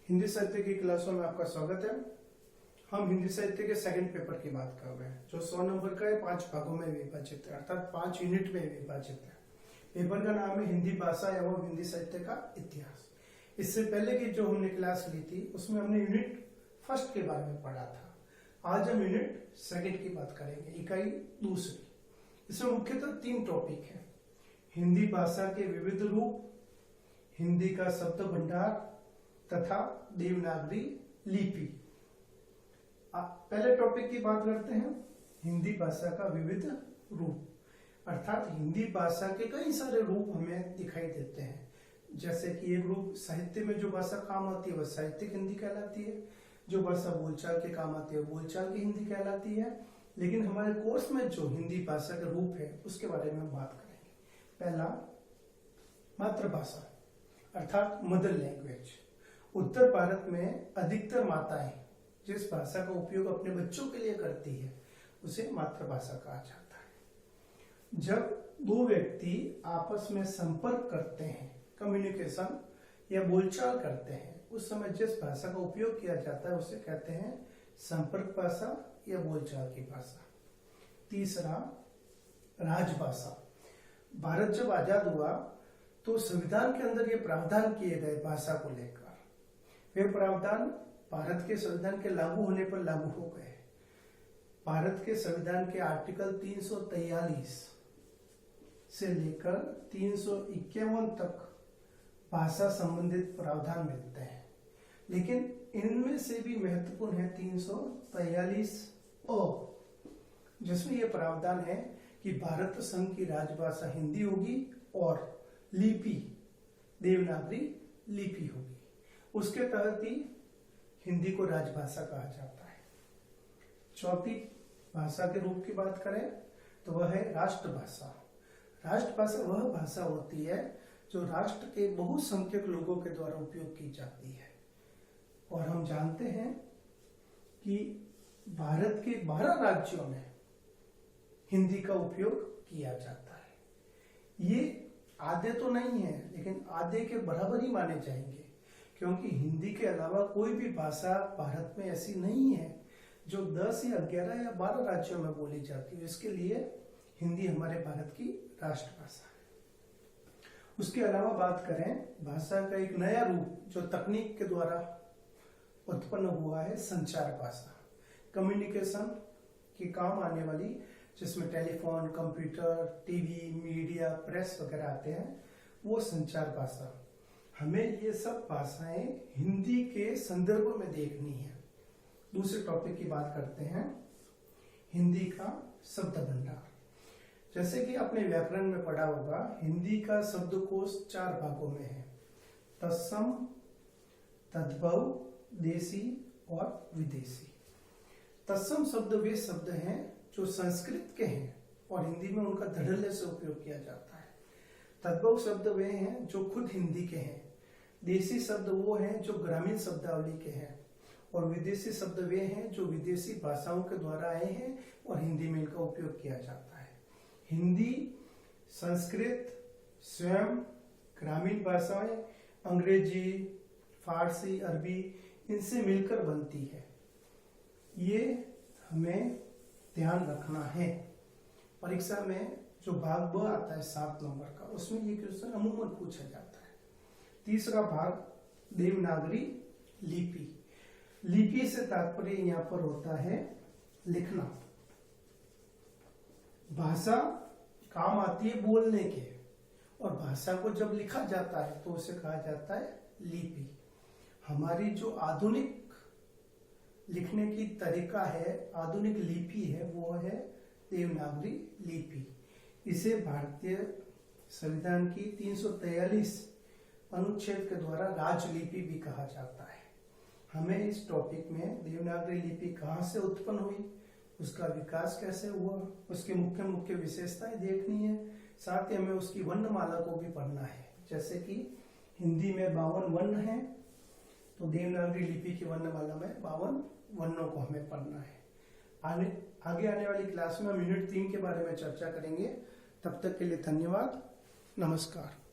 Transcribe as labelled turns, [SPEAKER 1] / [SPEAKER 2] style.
[SPEAKER 1] हिंदी साहित्य की क्लासों में आपका स्वागत है। हम हिंदी साहित्य के सेकंड पेपर की बात कर रहे हैं जो 100 नंबर का है, 5 भागों में विभाजित है, अर्थात 5 यूनिट में विभाजित है। पेपर का नाम है हिंदी भाषा एवं हिंदी साहित्य का इतिहास। इससे पहले की जो हमने क्लास ली थी उसमें हमने यूनिट फर्स्ट के बारे में पढ़ा था। आज हम यूनिट सेकंड की बात करेंगे, इकाई दूसरी। इसमें मुख्यतः 3 टॉपिक है: हिंदी भाषा के विविध रूप, हिंदी का शब्द भंडार तथा देवनागरी लिपि। पहले टॉपिक की बात करते हैं, हिंदी भाषा का विविध रूप, अर्थात हिंदी भाषा के कई सारे रूप हमें दिखाई देते हैं। जैसे कि एक रूप साहित्य में जो भाषा काम आती है वह साहित्यिक हिंदी कहलाती है, जो भाषा बोलचाल के काम आती है बोलचाल की हिंदी कहलाती है। लेकिन हमारे कोर्स में जो हिंदी भाषा का रूप है उसके बारे में हम बात करेंगे। पहला, मातृभाषा अर्थात मदर लैंग्वेज। उत्तर भारत में अधिकतर माताएं जिस भाषा का उपयोग अपने बच्चों के लिए करती है उसे मातृभाषा कहा जाता है। जब 2 व्यक्ति आपस में संपर्क करते हैं, कम्युनिकेशन या बोलचाल करते हैं, उस समय जिस भाषा का उपयोग किया जाता है उसे कहते हैं संपर्क भाषा या बोलचाल की भाषा। तीसरा, राजभाषा। भारत जब आजाद हुआ तो संविधान के अंदर ये प्रावधान किए गए भाषा को लेकर, वे प्रावधान भारत के संविधान के लागू होने पर लागू हो गए। भारत के संविधान के आर्टिकल 343 से लेकर 351 तक भाषा संबंधित प्रावधान मिलते हैं, लेकिन इनमें से भी महत्वपूर्ण है 343 जिसमें यह प्रावधान है कि भारत संघ की राजभाषा हिंदी होगी और लिपि देवनागरी लिपि होगी। उसके तहत ही हिंदी को राजभाषा कहा जाता है। चौथी भाषा के रूप की बात करें तो वह है राष्ट्रभाषा। राष्ट्रभाषा वह भाषा होती है जो राष्ट्र के बहुसंख्यक लोगों के द्वारा उपयोग की जाती है। और हम जानते हैं कि भारत के 12 राज्यों में हिंदी का उपयोग किया जाता है। ये आधे तो नहीं है, लेकिन आधे के बराबर ही माने जाएंगे, क्योंकि हिंदी के अलावा कोई भी भाषा भारत में ऐसी नहीं है जो 10 या 11 या 12 राज्यों में बोली जाती है। इसके लिए हिंदी हमारे भारत की राष्ट्रभाषा है। उसके अलावा बात करें भाषा का एक नया रूप जो तकनीक के द्वारा उत्पन्न हुआ है, संचार भाषा। कम्युनिकेशन के काम आने वाली, जिसमें telephone, computer, TV, media, press वगैरह आते हैं, वो संचार भाषा। हमें ये सब भाषाएं हिंदी के संदर्भ में देखनी है। दूसरे टॉपिक की बात करते हैं, हिंदी का शब्द भंडार। जैसे कि आपने व्याकरण में पढ़ा होगा, हिंदी का शब्दकोश 4 भागों में है: तत्सम, तद्भव, देशी और विदेशी। तत्सम शब्द वे शब्द हैं जो संस्कृत के हैं और हिंदी में उनका धड़ल्ले से उपयोग किया जाता है। तद्भव शब्द वे हैं जो खुद हिंदी के हैं। देशी शब्द वो हैं जो ग्रामीण शब्दावली के हैं, और विदेशी शब्द वे हैं जो विदेशी भाषाओं के द्वारा आए हैं और हिंदी में इनका उपयोग किया जाता है। हिंदी, संस्कृत, स्वयं, ग्रामीण भाषाएं, अंग्रेजी, फारसी, अरबी, इनसे मिलकर बनती है। ये हमें ध्यान रखना है। परीक्षा में जो भाग ब आता है 7 नंबर का, उसमें ये क्वेश्चन अमूमन पूछा जाता है। तीसरा भाग, देवनागरी लिपि। लिपि से तात्पर्य यहाँ पर होता है लिखना। भाषा काम आती है बोलने के, और भाषा को जब लिखा जाता है तो उसे कहा जाता है लिपि। हमारी जो आधुनिक लिखने की तरीका है, आधुनिक लिपि है, वो है देवनागरी लिपि। इसे भारतीय संविधान की 343 अनुच्छेद के द्वारा राजलिपि भी कहा जाता है। हमें इस टॉपिक में देवनागरी लिपि कहाँ से उत्पन्न हुई, उसका विकास कैसे हुआ, उसकी मुख्य मुख्य विशेषताएं देखनी है। साथ ही हमें उसकी वर्णमाला को भी पढ़ना है। जैसे कि हिंदी में 52 वर्ण हैं, तो देवनागरी लिपि की वर्णमाला में 52 वर्णों को हमें पढ़ना है। आगे आने वाली क्लास में हम यूनिट 3 के बारे में चर्चा करेंगे। तब तक के लिए धन्यवाद, नमस्कार।